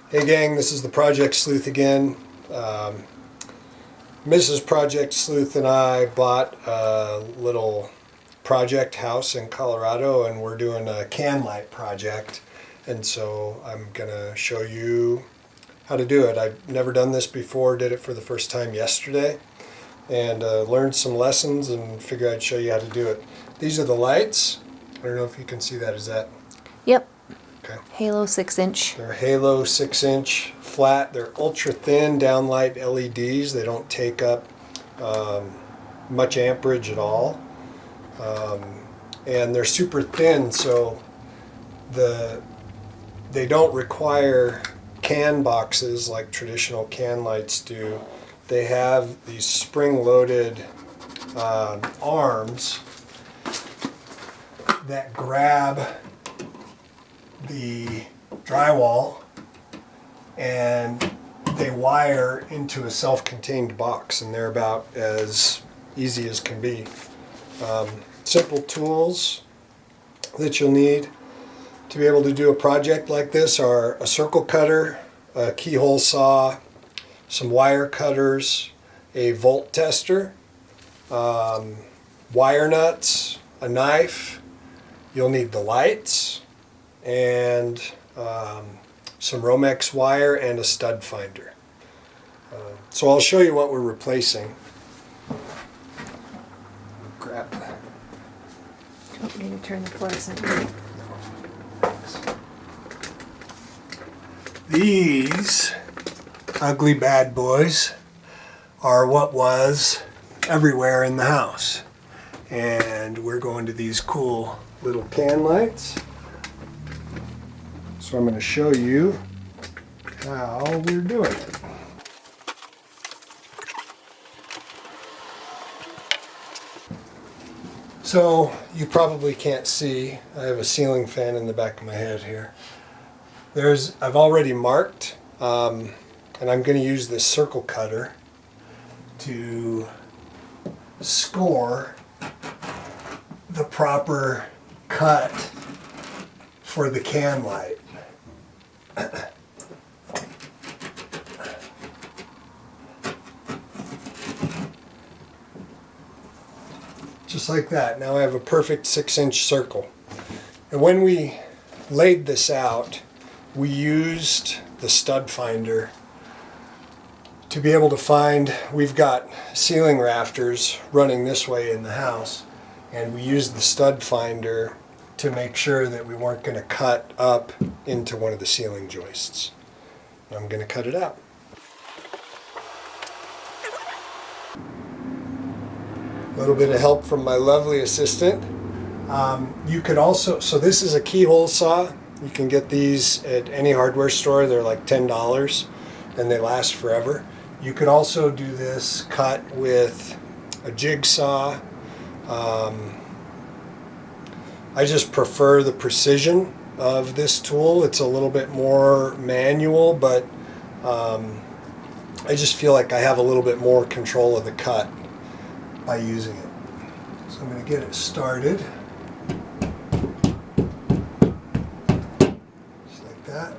Hey gang, this is the Project Sleuth again. Mrs. Project Sleuth and I bought a little project house in Colorado, and we're doing a can light project. And so I'm gonna show you how to do it. I've never done this before, did it for the first time yesterday, and learned some lessons and figured I'd show you how to do it. These are the lights. I don't know if you can see that. Is that? Yep. Okay. Halo 6-inch. They're Halo 6-inch flat. They're ultra thin downlight LEDs. They don't take up much amperage at all. And they're super thin, so they don't require can boxes like traditional can lights do. They have these spring-loaded arms that grab the drywall and they wire into a self-contained box, and they're about as easy as can be. Simple tools that you'll need to be able to do a project like this are a circle cutter, a keyhole saw, some wire cutters, a volt tester, wire nuts, a knife. You'll need the lights and some Romex wire and a stud finder. So I'll show you what we're replacing. Grab that. Do you want me to turn the fluorescent? These ugly bad boys are what was everywhere in the house. And we're going to these cool little can lights. So I'm going to show you how we're doing it. So you probably can't see, I have a ceiling fan in the back of my head here. I've already marked, and I'm going to use this circle cutter to score the proper cut for the can light. Just like that. Now I have a perfect 6-inch circle. And when we laid this out, we used the stud finder to be able to find, we've got ceiling rafters running this way in the house, and we used the stud finder to make sure that we weren't going to cut up into one of the ceiling joists. I'm going to cut it out. A little bit of help from my lovely assistant. You could also, so this is a keyhole saw. You can get these at any hardware store. They're like $10 and they last forever. You could also do this cut with a jigsaw. I just prefer the precision of this tool. It's a little bit more manual, but I just feel like I have a little bit more control of the cut by using it. So I'm going to get it started. Just like that.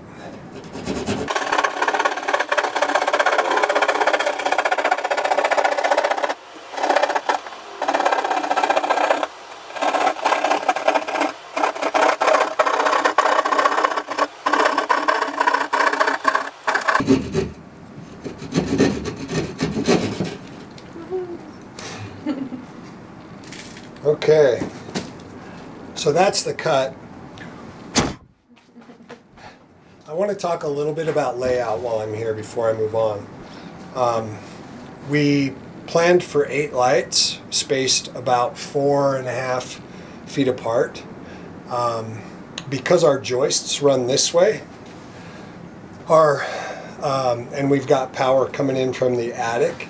Okay, so that's the cut. I want to talk a little bit about layout while I'm here before I move on. We planned for 8 lights, spaced about 4.5 feet apart. Because our joists run this way, and we've got power coming in from the attic,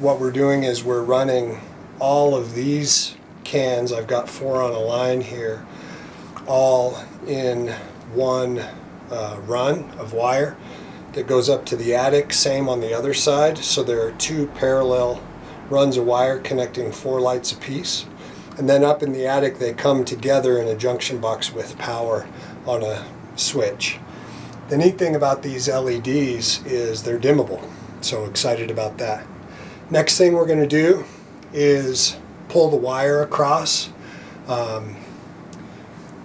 what we're doing is we're running all of these cans, I've got 4 on a line here, all in one run of wire that goes up to the attic, same on the other side. So there are 2 parallel runs of wire connecting 4 lights apiece. And then up in the attic they come together in a junction box with power on a switch. The neat thing about these LEDs is they're dimmable, so excited about that. Next thing we're going to do is pull the wire across. We're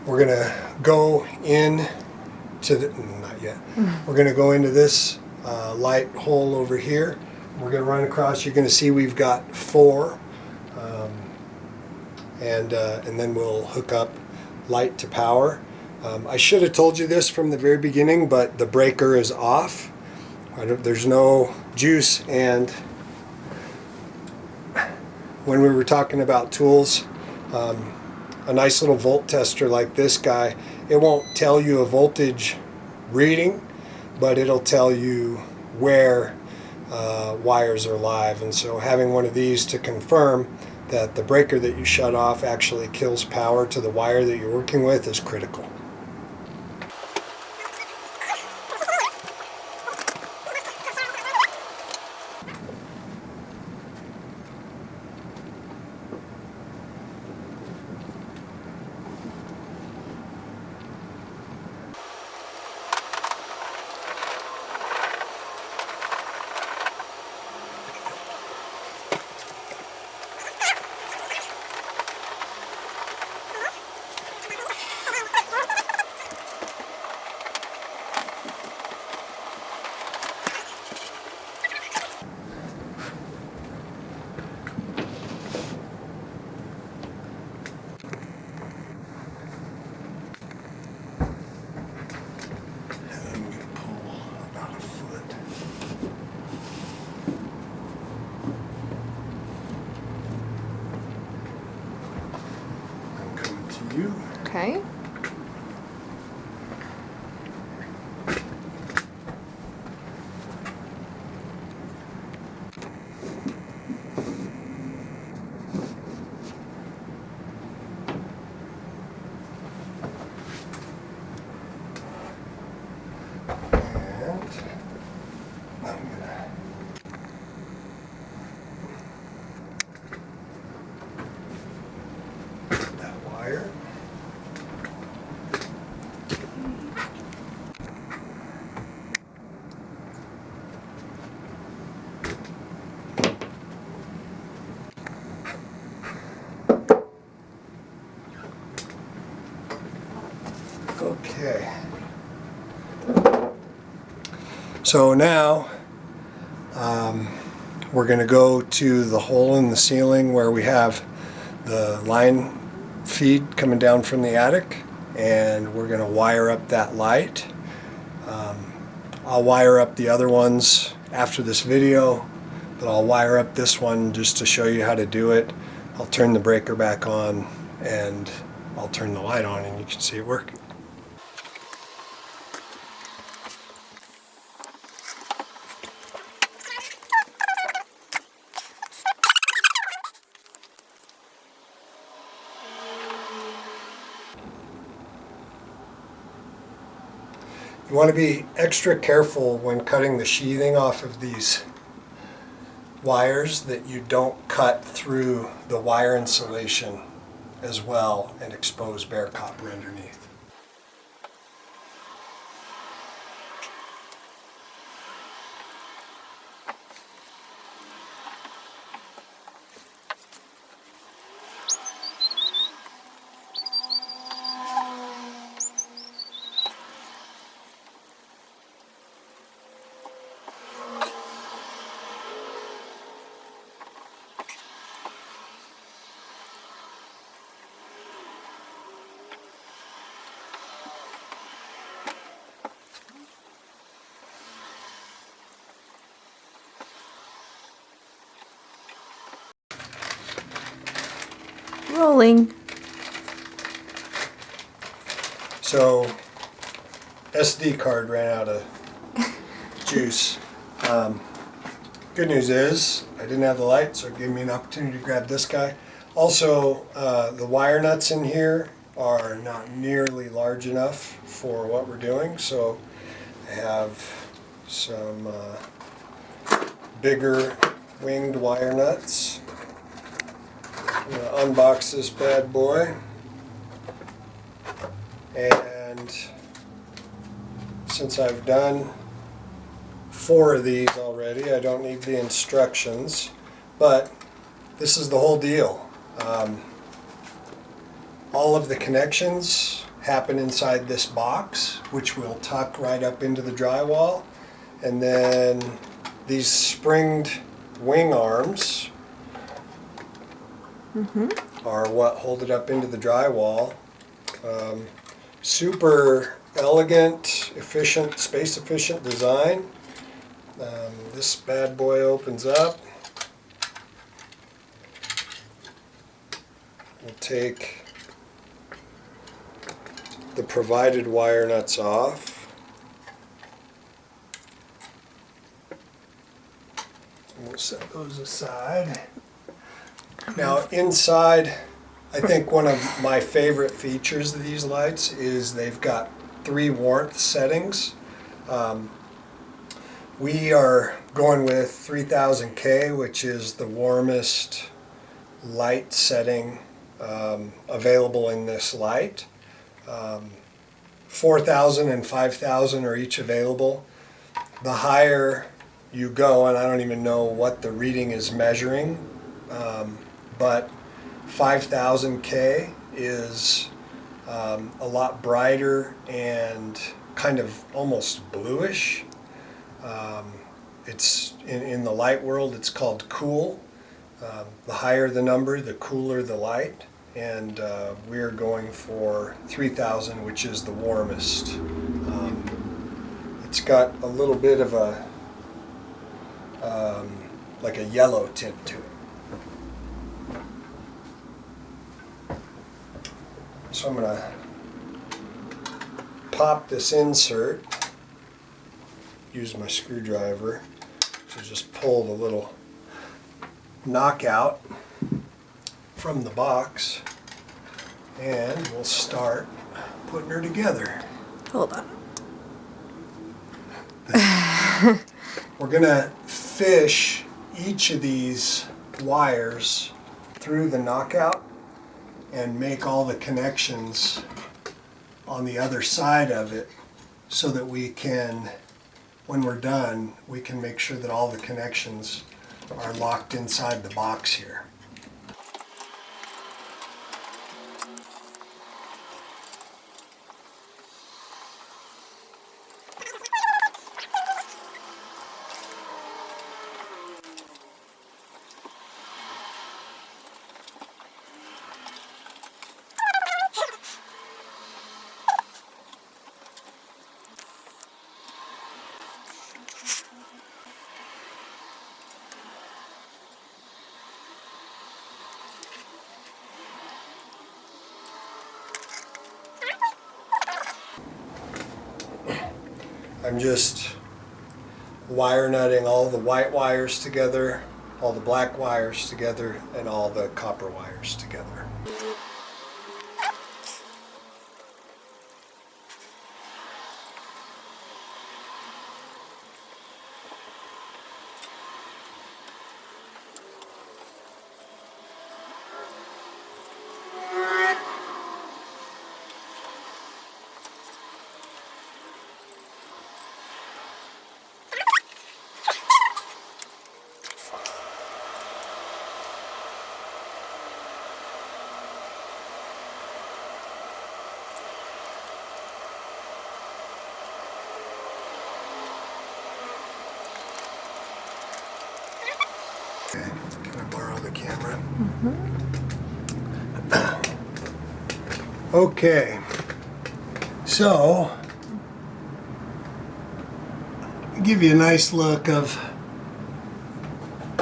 going to go in to the, not yet, we're going to go into this light hole over here. We're going to run across. You're going to see we've got 4, and then we'll hook up light to power. I should have told you this from the very beginning, but the breaker is off. There's no juice, and when we were talking about tools, a nice little volt tester like this guy, it won't tell you a voltage reading, but it'll tell you where wires are live. And so having one of these to confirm that the breaker that you shut off actually kills power to the wire that you're working with is critical. Okay. Okay. So now we're going to go to the hole in the ceiling where we have the line feed coming down from the attic, and we're going to wire up that light. I'll wire up the other ones after this video, but I'll wire up this one just to show you how to do it. I'll turn the breaker back on and I'll turn the light on and you can see it working. You want to be extra careful when cutting the sheathing off of these wires that you don't cut through the wire insulation as well and expose bare copper underneath. Rolling. So SD card ran out of juice. Good news is I didn't have the light, so it gave me an opportunity to grab this guy. Also, the wire nuts in here are not nearly large enough for what we're doing, so I have some bigger winged wire nuts. I'm going to unbox this bad boy and since I've done 4 of these already, I don't need the instructions, but this is the whole deal. All of the connections happen inside this box, which will tuck right up into the drywall, and then these springed wing arms are what hold it up into the drywall. Super elegant, efficient, space efficient design. This bad boy opens up. We'll take the provided wire nuts off. We'll set those aside. Now inside, I think one of my favorite features of these lights is they've got 3 warmth settings. We are going with 3000K, which is the warmest light setting available in this light. 4,000 and 5,000 are each available. The higher you go, and I don't even know what the reading is measuring, but 5,000K is a lot brighter and kind of almost bluish. It's in the light world, it's called cool. The higher the number, the cooler the light. And we're going for 3,000, which is the warmest. It's got a little bit of a like a yellow tint to it. So I'm gonna pop this insert, use my screwdriver to just pull the little knockout from the box, and we'll start putting her together. Hold on. We're gonna fish each of these wires through the knockout and make all the connections on the other side of it so that we can, when we're done, we can make sure that all the connections are locked inside the box here. I'm just wire nutting all the white wires together, all the black wires together, and all the copper wires together. Okay, can I borrow the camera? Okay, so give you a nice look of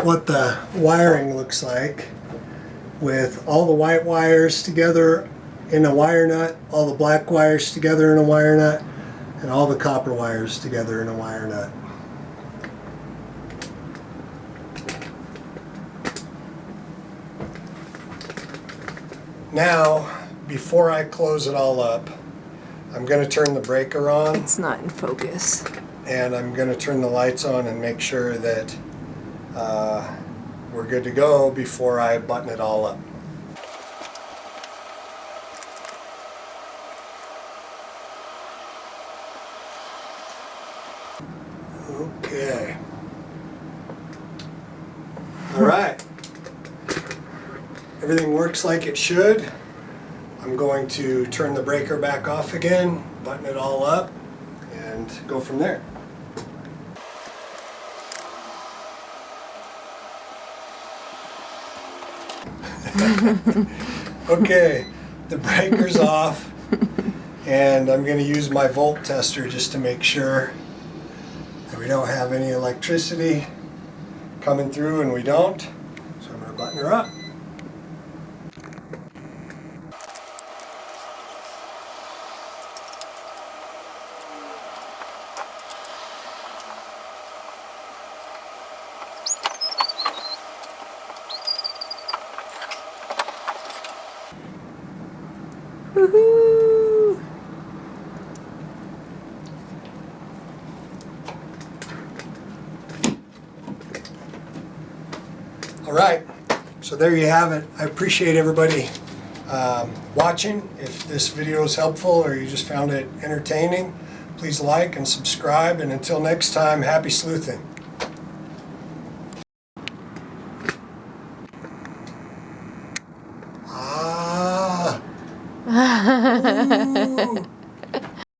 what the wiring looks like with all the white wires together in a wire nut, all the black wires together in a wire nut, and all the copper wires together in a wire nut. Now, before I close it all up, I'm going to turn the breaker on. It's not in focus. And I'm going to turn the lights on and make sure that we're good to go before I button it all up. Okay. All right. Everything works like it should. I'm going to turn the breaker back off again, button it all up, and go from there. Okay, the breaker's off, and I'm going to use my volt tester just to make sure that we don't have any electricity coming through, and we don't. So I'm going to button her up. Woohoo! All right, so there you have it. I appreciate everybody watching. If this video is helpful or you just found it entertaining, please like and subscribe. And until next time, happy sleuthing. Ah.